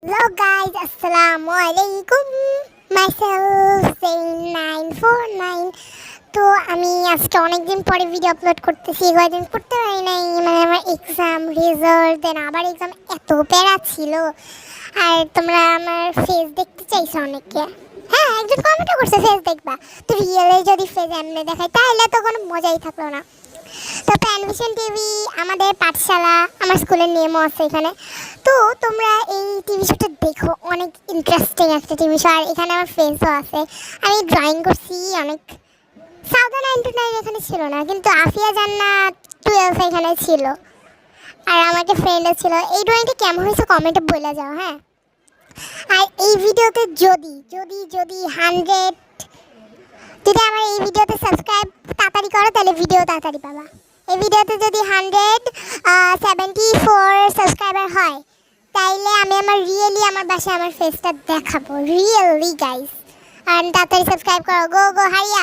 Hello guys, Assalamualaikum. Myself Zain949. তো আমি আজকে অনেকদিন পরে ভিডিও আপলোড করতেছি। কয়েকদিন করতে পারি নাই, মানে আমার এক্সাম রেজাল্ট দেন আবার এক্সাম, এত প্যারা ছিল। আর তোমরা আমার ফেস দেখতে চাইছো অনেকে। হ্যাঁ, একজন কমেন্টও করছে ফেস দেখবা। তো রিয়েলে যদি ফেস এমনি দেখায় তাহলে তো কোনো মজাই থাকলো না। তো প্যানভিশন টিভি আমাদের পাঠশালা, আমার স্কুলের নেমও আছে এখানে। তো তোমরা এই টিভি শোটা দেখো, অনেক ইন্টারেস্টিং একটা টিভি শো। আর এখানে আমার ফ্রেন্ডসও আছে। আমি ড্রয়িং করছি অনেক। সাউদা 99 এখানে ছিল না, কিন্তু আফিয়া জান্নাত 12 এখানে ছিল। আর আমার একটা ফ্রেন্ডও ছিল। এই ড্রয়িংটা কেমন হয়েছে কমেন্টে বলে যাও। হ্যাঁ, আর এই ভিডিওতে যদি যদি যদি 100 যদি আমার এই ভিডিওতে সাবস্ক্রাইব তাড়াতাড়ি করো তাহলে ভিডিও তাড়াতাড়ি পাবা। এই ভিডিওতে যদি 174 সাবস্ক্রাইবার হয় তাইলে আমি আমার বাসায় আমার ফেসটা দেখাবো রিয়েলি গাইস। আর তাড়াতাড়ি সাবস্ক্রাইব করো, গো গো হারিয়া।